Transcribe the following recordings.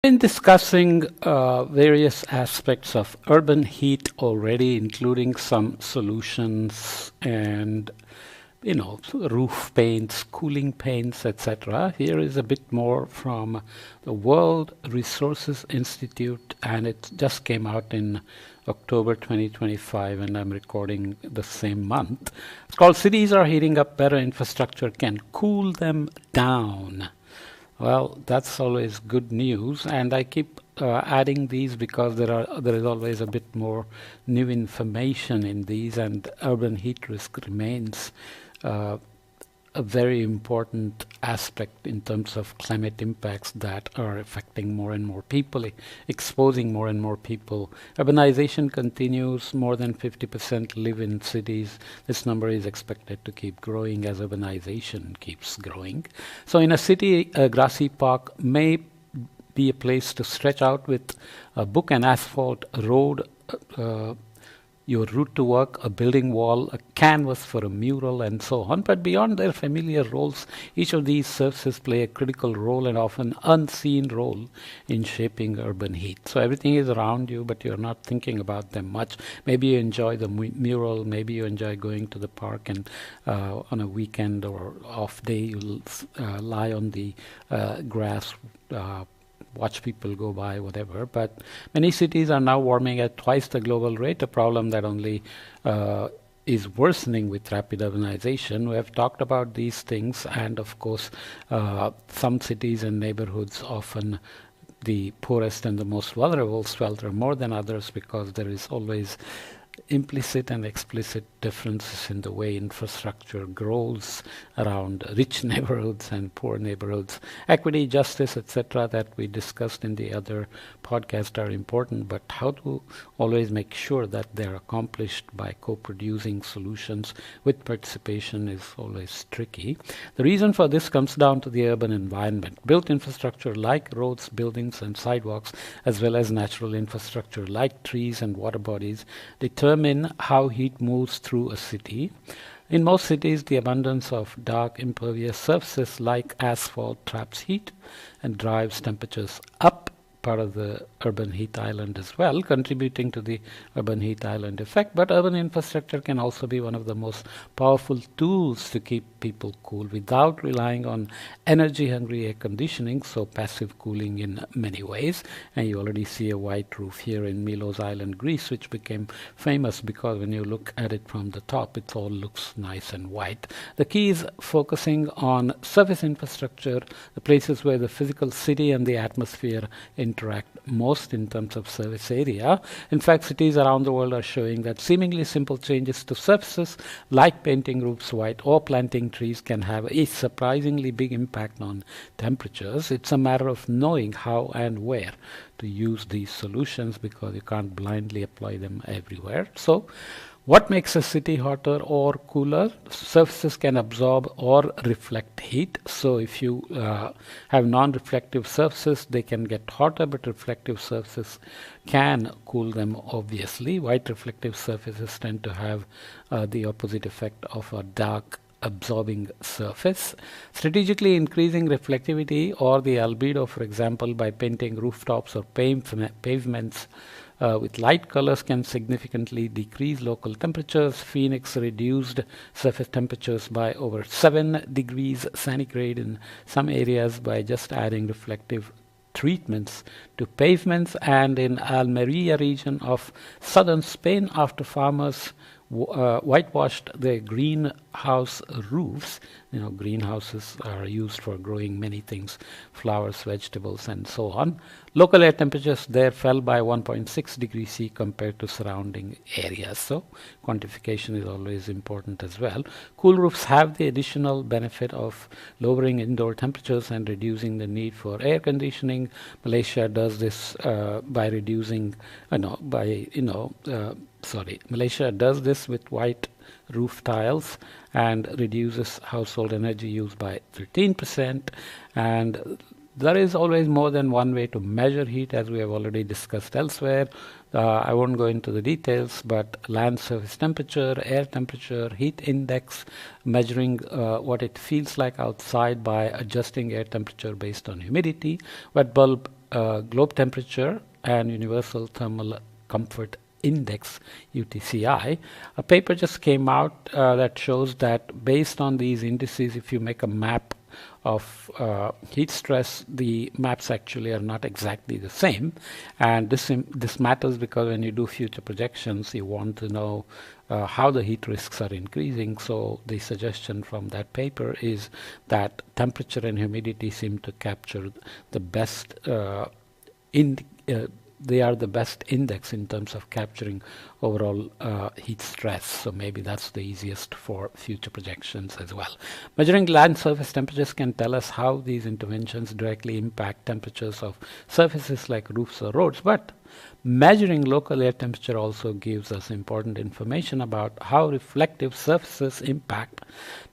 Been discussing various aspects of urban heat already, including some solutions and roof paints, cooling paints, etc. Here is a bit more from the World Resources Institute, and it just came out in October 2025, and I'm recording the same month. It's called "Cities Are Heating Up, Better Infrastructure Can Cool Them Down." Well, that's always good news, and I keep adding these because there is always a bit more new information in these, and urban heat risk remains uh, a very important aspect in terms of climate impacts that are affecting more and more people, exposing more and more people. Urbanization continues. More than 50% live in cities. This number is expected to keep growing as urbanization keeps growing. So in a city, a grassy park may be a place to stretch out with a book and asphalt road, uh, your route to work, a building wall, a canvas for a mural, and so on. But beyond their familiar roles, each of these surfaces play a critical role and often unseen role in shaping urban heat. So everything is around you, but you're not thinking about them much. Maybe you enjoy the mural, maybe you enjoy going to the park, and on a weekend or off day, you'll lie on the grass. Watch people go by, whatever. But many cities are now warming at twice the global rate, a problem that only is worsening with rapid urbanization. We have talked about these things, and of course, some cities and neighborhoods often the poorest and the most vulnerable swelter more than others because there is always implicit and explicit differences in the way infrastructure grows around rich neighborhoods and poor neighborhoods. Equity, justice, etc., that we discussed in the other podcast are important, but how to always make sure that they're accomplished by co-producing solutions with participation is always tricky. The reason for this comes down to the urban environment. Built infrastructure like roads, buildings, and sidewalks, as well as natural infrastructure like trees and water bodies, determine how heat moves through a city. In most cities, the abundance of dark, impervious surfaces like asphalt traps heat and drives temperatures up, part of the urban heat island as well, contributing to the urban heat island effect. But urban infrastructure can also be one of the most powerful tools to keep people cool without relying on energy-hungry air conditioning, so passive cooling in many ways. And you already see a white roof here in Milos Island, Greece, which became famous because when you look at it from the top, it all looks nice and white. The key is focusing on surface infrastructure, the places where the physical city and the atmosphere interact most in terms of surface area. In fact, cities around the world are showing that seemingly simple changes to surfaces like painting roofs white or planting trees can have a surprisingly big impact on temperatures. It's a matter of knowing how and where to use these solutions because you can't blindly apply them everywhere. So what makes a city hotter or cooler? Surfaces can absorb or reflect heat. So if you have non-reflective surfaces, they can get hotter, but reflective surfaces can cool them, obviously. White reflective surfaces tend to have the opposite effect of a dark absorbing surface. Strategically increasing reflectivity or the albedo, for example, by painting rooftops or pavements with light colors can significantly decrease local temperatures. Phoenix reduced surface temperatures by over 7 degrees centigrade in some areas by just adding reflective treatments to pavements, and in Almeria region of southern Spain, after farmers whitewashed their greenhouse roofs. Greenhouses are used for growing many things, flowers, vegetables, and so on. Local air temperatures there fell by 1.6 degrees C compared to surrounding areas. So quantification is always important as well. Cool roofs have the additional benefit of lowering indoor temperatures and reducing the need for air conditioning. Malaysia does this by reducing, Malaysia does this with white roof tiles and reduces household energy use by 13%. And there is always more than one way to measure heat, as we have already discussed elsewhere. I won't go into the details, but land surface temperature, air temperature, heat index, measuring what it feels like outside by adjusting air temperature based on humidity, wet bulb Globe Temperature and Universal Thermal Comfort Index, UTCI. A paper just came out that shows that based on these indices, if you make a map of heat stress, the maps actually are not exactly the same. And this matters because when you do future projections, you want to know how the heat risks are increasing. So the suggestion from that paper is that temperature and humidity seem to capture the best they are the best index in terms of capturing overall heat stress. So maybe that's the easiest for future projections as well. Measuring land surface temperatures can tell us how these interventions directly impact temperatures of surfaces like roofs or roads, but measuring local air temperature also gives us important information about how reflective surfaces impact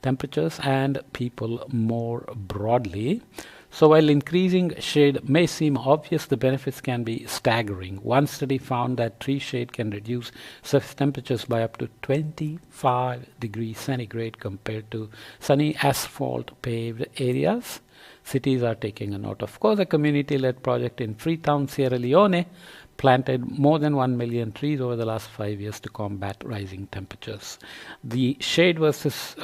temperatures and people more broadly. So while increasing shade may seem obvious, the benefits can be staggering. One study found that tree shade can reduce surface temperatures by up to 25 degrees centigrade compared to sunny asphalt paved areas. Cities are taking a note. Of course, a community-led project in Freetown, Sierra Leone planted more than 1 million trees over the last 5 years to combat rising temperatures. The shade versus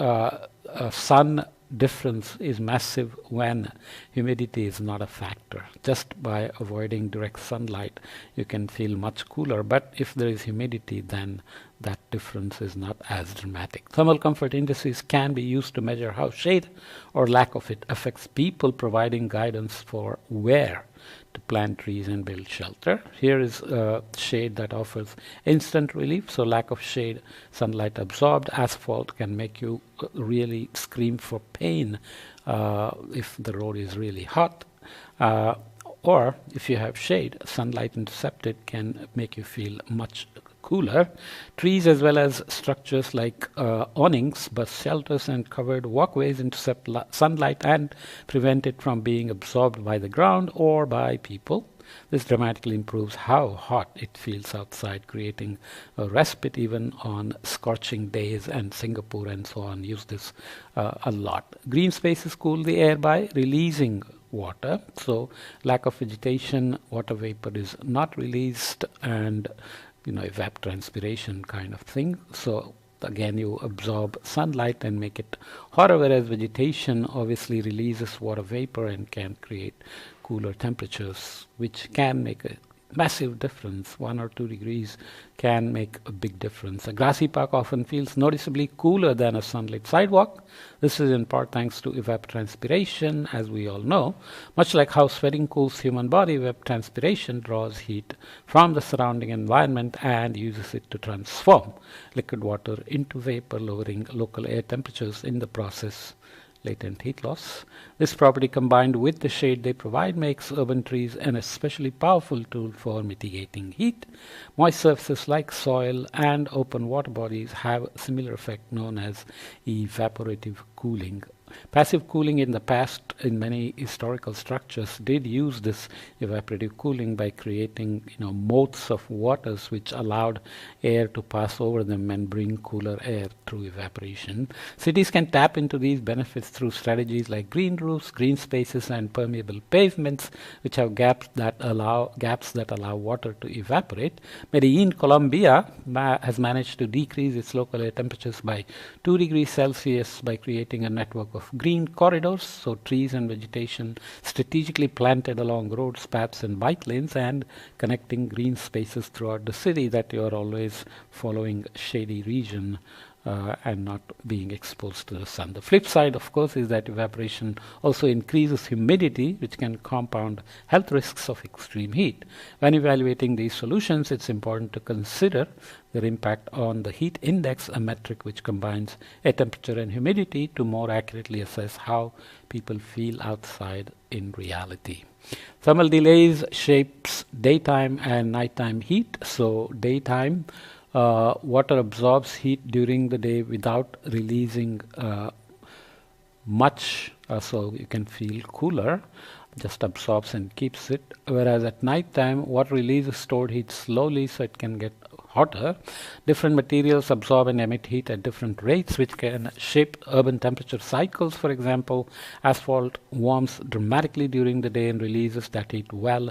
sun difference is massive when humidity is not a factor. Just by avoiding direct sunlight, you can feel much cooler, but if there is humidity, then that difference is not as dramatic. Thermal comfort indices can be used to measure how shade or lack of it affects people, providing guidance for where to plant trees and build shelter. Here is shade that offers instant relief. So lack of shade, sunlight absorbed. Asphalt can make you really scream for pain if the road is really hot. Or if you have shade, sunlight intercepted can make you feel much cooler. Trees as well as structures like awnings, bus shelters and covered walkways intercept sunlight and prevent it from being absorbed by the ground or by people. This dramatically improves how hot it feels outside, creating a respite even on scorching days, and Singapore and so on use this a lot. Green spaces cool the air by releasing water. So lack of vegetation, water vapor is not released, and evapotranspiration kind of thing. So again, you absorb sunlight and make it hotter, whereas vegetation obviously releases water vapor and can create cooler temperatures, which can make a massive difference. 1 or 2 degrees can make a big difference. A grassy park often feels noticeably cooler than a sunlit sidewalk. This is in part thanks to evapotranspiration, as we all know. Much like how sweating cools human body, evapotranspiration draws heat from the surrounding environment and uses it to transform liquid water into vapor, lowering local air temperatures in the process. Latent heat loss. This property, combined with the shade they provide, makes urban trees an especially powerful tool for mitigating heat. Moist surfaces like soil and open water bodies have a similar effect known as evaporative cooling. Passive cooling in the past in many historical structures did use this evaporative cooling by creating moats of waters which allowed air to pass over them and bring cooler air through evaporation. Cities can tap into these benefits through strategies like green roofs, green spaces and permeable pavements, which have gaps that allow water to evaporate. Medellin, Colombia has managed to decrease its local air temperatures by 2 degrees Celsius by creating a network of green corridors, so trees and vegetation strategically planted along roads, paths and bike lanes, and connecting green spaces throughout the city, that you are always following shady region and not being exposed to the sun. The flip side, of course, is that evaporation also increases humidity, which can compound health risks of extreme heat. When evaluating these solutions, it's important to consider their impact on the heat index, a metric which combines air temperature and humidity to more accurately assess how people feel outside in reality. Thermal delays shapes daytime and nighttime heat. So daytime, water absorbs heat during the day without releasing much, so you can feel cooler, just absorbs and keeps it. Whereas at night time, water releases stored heat slowly, so it can get hotter. Different materials absorb and emit heat at different rates, which can shape urban temperature cycles. For example, asphalt warms dramatically during the day and releases that heat well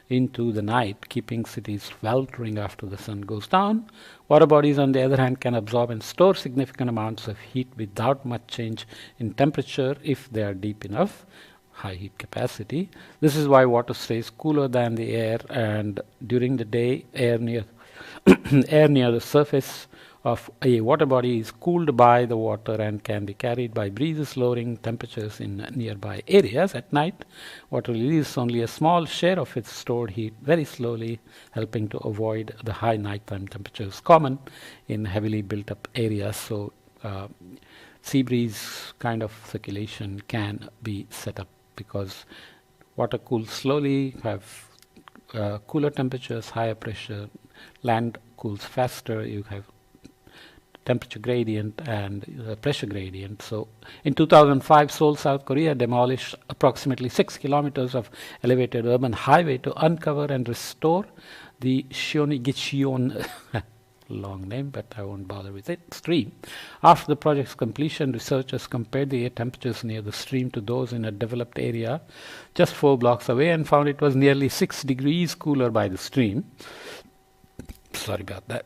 into the night, keeping cities sweltering after the sun goes down. Water bodies, on the other hand, can absorb and store significant amounts of heat without much change in temperature if they are deep enough. High heat capacity. This is why water stays cooler than the air, and during the day, air near air near the surface of a water body is cooled by the water and can be carried by breezes, lowering temperatures in nearby areas. At night, water releases only a small share of its stored heat very slowly, helping to avoid the high nighttime temperatures common in heavily built up areas. So sea breeze kind of circulation can be set up because water cools slowly, have cooler temperatures, higher pressure. Land cools faster, you have temperature gradient and pressure gradient. So in 2005, Seoul, South Korea demolished approximately 6 kilometers of elevated urban highway to uncover and restore the Cheonggyecheon long name, but I won't bother with it, stream. After the project's completion, researchers compared the air temperatures near the stream to those in a developed area just 4 blocks away and found it was nearly 6 degrees cooler by the stream. Sorry about that.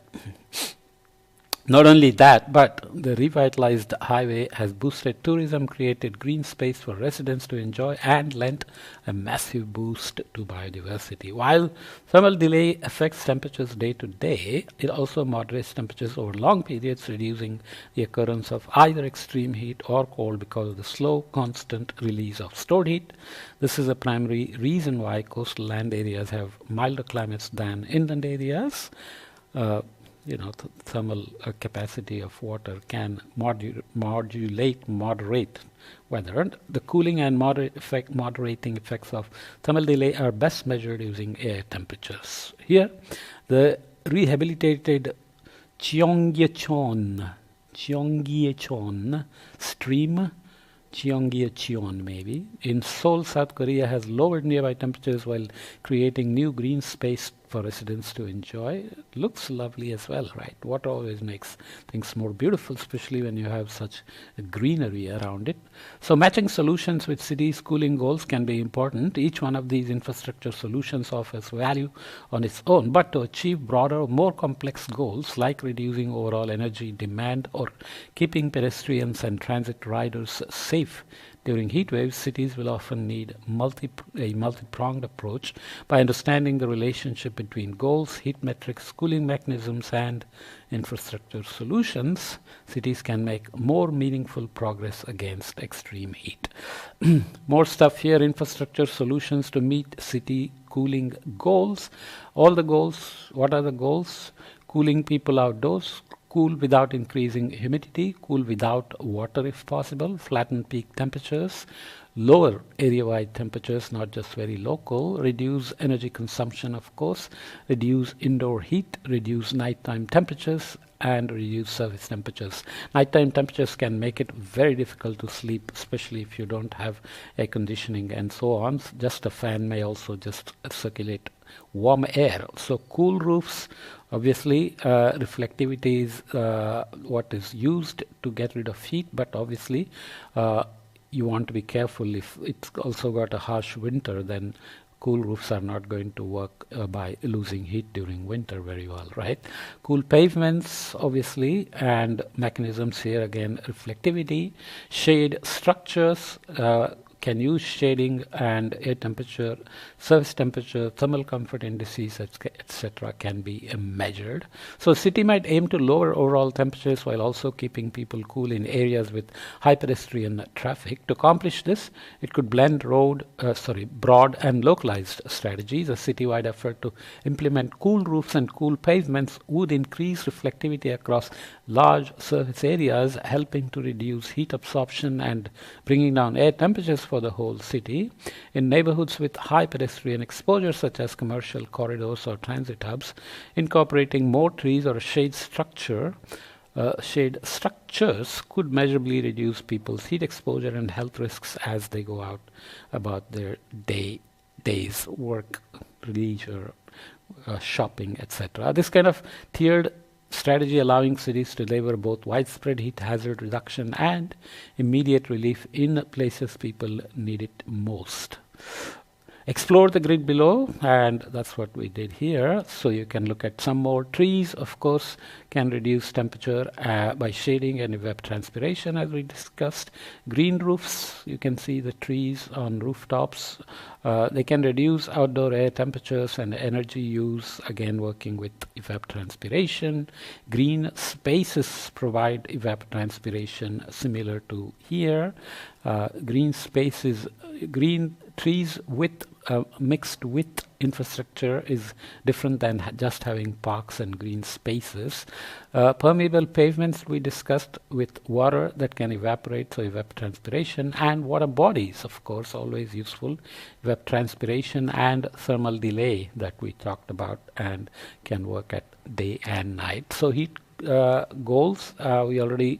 Not only that, but the revitalized highway has boosted tourism, created green space for residents to enjoy, and lent a massive boost to biodiversity. While thermal delay affects temperatures day to day, it also moderates temperatures over long periods, reducing the occurrence of either extreme heat or cold because of the slow, constant release of stored heat. This is a primary reason why coastal land areas have milder climates than inland areas. Thermal capacity of water can moderate weather. The cooling and moderating effects of thermal delay are best measured using air temperatures. Here, the rehabilitated Cheonggyecheon stream, Cheonggyecheon maybe, in Seoul, South Korea has lowered nearby temperatures while creating new green space for residents to enjoy. Looks lovely as well, right? Water always makes things more beautiful, especially when you have such a greenery around it. So matching solutions with cities' cooling goals can be important. Each one of these infrastructure solutions offers value on its own, but to achieve broader, more complex goals like reducing overall energy demand or keeping pedestrians and transit riders safe during heat waves, cities will often need a multi-pronged approach. By understanding the relationship between goals, heat metrics, cooling mechanisms, and infrastructure solutions, cities can make more meaningful progress against extreme heat. More stuff here, infrastructure solutions to meet city cooling goals. All the goals, what are the goals? Cooling people outdoors, cool without increasing humidity, cool without water if possible, flatten peak temperatures, lower area-wide temperatures, not just very local, reduce energy consumption, of course, reduce indoor heat, reduce nighttime temperatures, and reduce surface temperatures. Nighttime temperatures can make it very difficult to sleep, especially if you don't have air conditioning and so on. Just a fan may also just circulate warm air. So cool roofs, obviously reflectivity is what is used to get rid of heat, but obviously you want to be careful. If it's also got a harsh winter, then cool roofs are not going to work by losing heat during winter very well, right? Cool pavements, obviously, and mechanisms here again, reflectivity, shade structures, can use shading, and air temperature, surface temperature, thermal comfort indices, etc. can be measured. So city might aim to lower overall temperatures while also keeping people cool in areas with high pedestrian traffic. To accomplish this, it could blend broad and localized strategies. A citywide effort to implement cool roofs and cool pavements would increase reflectivity across large surface areas, helping to reduce heat absorption and bringing down air temperatures for the whole city. In neighborhoods with high pedestrian exposure, such as commercial corridors or transit hubs, incorporating more trees or a shade structures could measurably reduce people's heat exposure and health risks as they go out about their day's work, leisure, shopping, etc. This kind of tiered strategy allowing cities to deliver both widespread heat hazard reduction and immediate relief in places people need it most. Explore the grid below, and that's what we did here. So you can look at some more trees, of course, can reduce temperature by shading and evapotranspiration, as we discussed. Green roofs, you can see the trees on rooftops. They can reduce outdoor air temperatures and energy use, again working with evapotranspiration. Green spaces provide evapotranspiration similar to here. Green spaces, green trees with mixed with infrastructure is different than just having parks and green spaces. Permeable pavements we discussed with water that can evaporate, so evapotranspiration, and water bodies, of course, always useful. Evapotranspiration and thermal delay that we talked about and can work at day and night. So heat goals, we already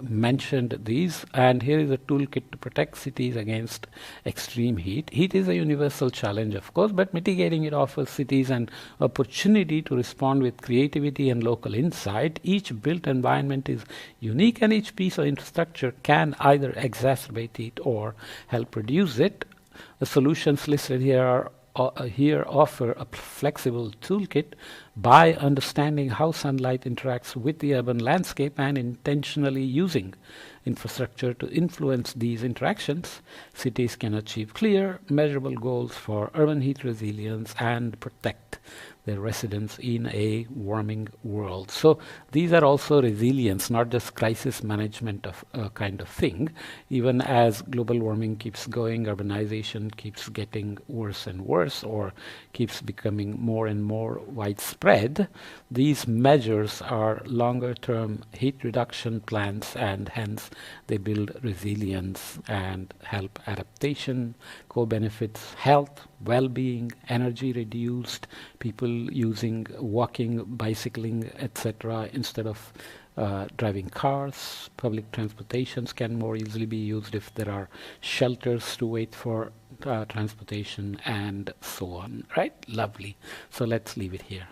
mentioned these, and here is a toolkit to protect cities against extreme heat. Heat is a universal challenge, of course, but mitigating it offers cities an opportunity to respond with creativity and local insight. Each built environment is unique, and each piece of infrastructure can either exacerbate it or help reduce it. The solutions listed here are here offer a flexible toolkit by understanding how sunlight interacts with the urban landscape and intentionally using infrastructure to influence these interactions. Cities can achieve clear, measurable goals for urban heat resilience and protect their residents in a warming world. So these are also resilience, not just crisis management of kind of thing. Even as global warming keeps going, urbanization keeps getting worse and worse, or keeps becoming more and more widespread, these measures are longer term heat reduction plans, and hence they build resilience and help adaptation, co-benefits health, well-being, energy reduced, people using walking, bicycling, etc. instead of driving cars. Public transportations can more easily be used if there are shelters to wait for transportation, and so on. Right? Lovely. So let's leave it here.